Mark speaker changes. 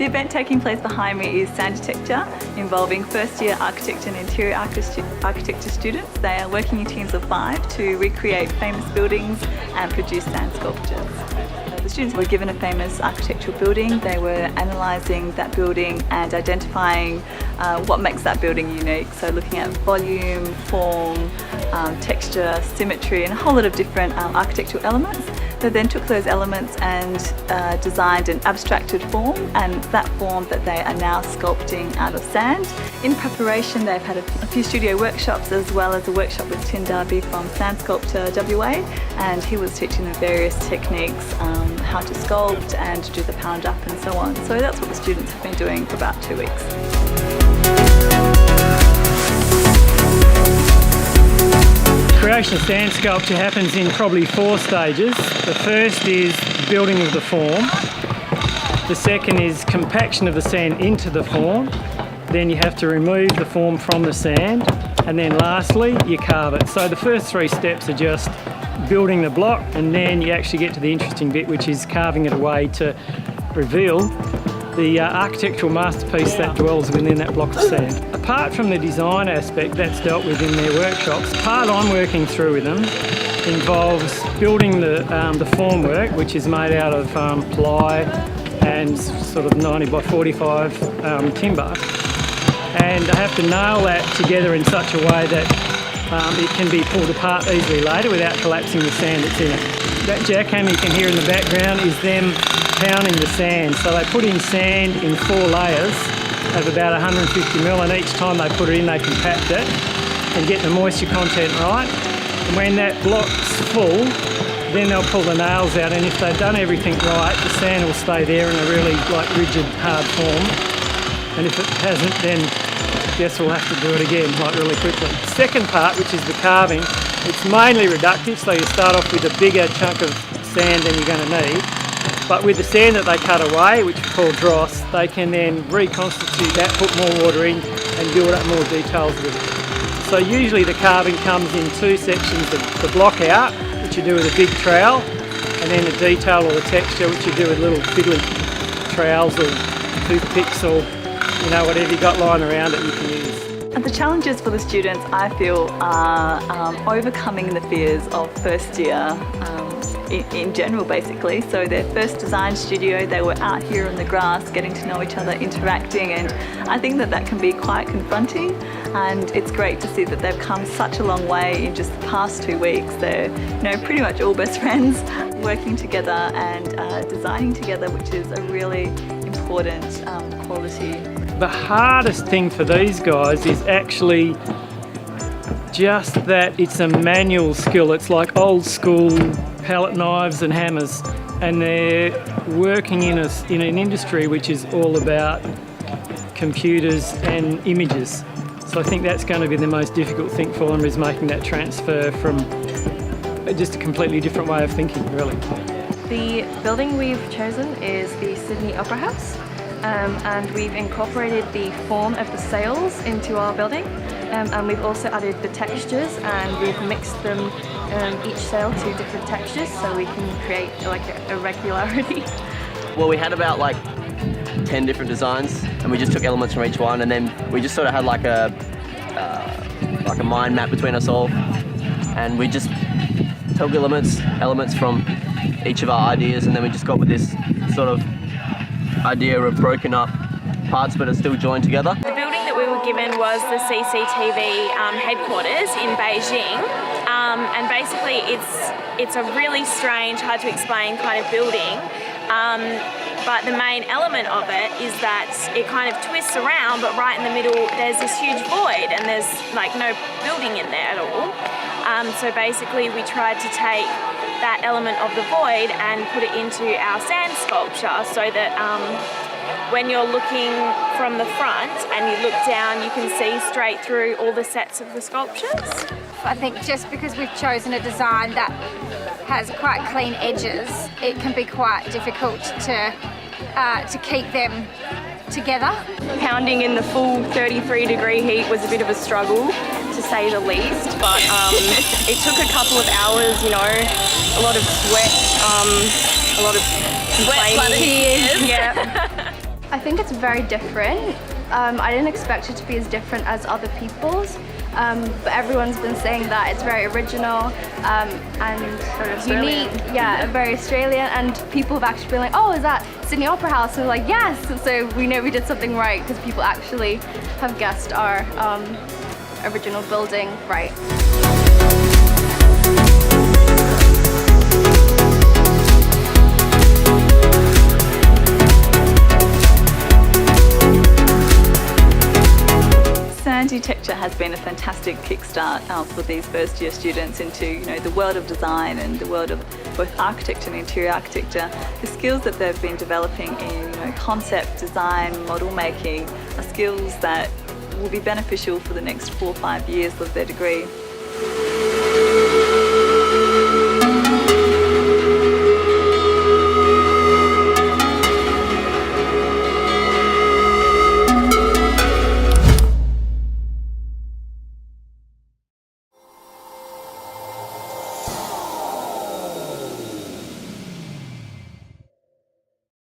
Speaker 1: event taking place behind me is Sandcastles, involving first-year architecture and interior architecture students. They are working in teams of 5 to recreate famous buildings and produce sand sculptures. The students were given a famous architectural building. They were analysing that building and identifying what makes that building unique. So looking at volume, form, texture, symmetry, and a whole lot of different architectural elements. They then took those elements and designed an abstracted form, and that form that they are now sculpting out of sand. In preparation, they've had a few studio workshops as well as a workshop with Tim Darby from Sand Sculpture WA, and he was teaching them various techniques, how to sculpt and do the pound up and so on. So that's what the students have been doing for about 2 weeks.
Speaker 2: Creation of sand sculpture happens in probably 4 stages. The first is building of the form. The second is compaction of the sand into the form. Then you have to remove the form from the sand. And then lastly, you carve it. So the first 3 steps are just building the block, and then you actually get to the interesting bit, which is carving it away to reveal the architectural masterpiece that dwells within that block of sand. Apart from the design aspect that's dealt with in their workshops, part I'm working through with them involves building the formwork, which is made out of ply and sort of 90 by 45 timber. And I have to nail that together in such a way that it can be pulled apart easily later without collapsing the sand that's in it. That jackhammer you can hear in the background is them pounding the sand. So they put in sand in 4 layers of about 150mm, and each time they put it in they compact it and get the moisture content right. And when that block's full, then they'll pull the nails out, and if they've done everything right, the sand will stay there in a really rigid, hard form. And if it hasn't, then I guess we'll have to do it again really quickly. The second part, which is the carving, it's mainly reductive, so you start off with a bigger chunk of sand than you're going to need. But with the sand that they cut away, which we call dross, they can then reconstitute that, put more water in and build up more details with it. So usually the carving comes in 2 sections, the block out, which you do with a big trowel, and then the detail or the texture, which you do with little fiddly trowels or toothpicks or whatever you got lying around it you can use.
Speaker 1: And the challenges for the students, I feel, are overcoming the fears of first year in general, basically. So their first design studio, they were out here on the grass getting to know each other, interacting, and I think that can be quite confronting, and it's great to see that they've come such a long way in just the past 2 weeks. They're pretty much all best friends, working together and designing together, which is a really important quality.
Speaker 2: The hardest thing for these guys is actually just that it's a manual skill. It's like old school palette knives and hammers, and they're working in an industry which is all about computers and images. So I think that's going to be the most difficult thing for them, is making that transfer from just a completely different way of thinking, really.
Speaker 3: The building we've chosen is the Sydney Opera House. And we've incorporated the form of the sails into our building, and we've also added the textures, and we've mixed them, each sail to different textures, so we can create a regularity.
Speaker 4: Well, we had about 10 different designs, and we just took elements from each one, and then we just sort of had like a mind map between us all, and we just took elements from each of our ideas, and then we just got with this sort of idea of broken up parts but are still joined together.
Speaker 5: The building that we were given was the CCTV headquarters in Beijing, and basically it's a really strange, hard to explain kind of building, but the main element of it is that it kind of twists around, but right in the middle there's this huge void and there's no building in there at all. So basically we tried to take that element of the void and put it into our sand sculpture, so that when you're looking from the front and you look down, you can see straight through all the sets of the sculptures.
Speaker 6: I think just because we've chosen a design that has quite clean edges, it can be quite difficult to keep them together.
Speaker 5: Pounding in the full 33-degree heat was a bit of a struggle, to say the least, but it took a couple of hours, a lot of sweat, a lot of complaining.
Speaker 6: Tears.
Speaker 5: Yeah.
Speaker 3: I think it's very different. I didn't expect it to be as different as other people's, but everyone's been saying that it's very original and
Speaker 5: Sort of
Speaker 3: unique.
Speaker 5: Australian.
Speaker 3: Yeah, very Australian, and people have actually been like, "Oh, is that Sydney Opera House?" And we're like, "Yes!" So we know we did something right because people actually have guessed our original building right.
Speaker 1: Sandcastles has been a fantastic kickstart for these first year students into the world of design and the world of both architecture and interior architecture. The skills that they've been developing in concept design, model making are skills that will be beneficial for the next 4 or 5 years of their degree.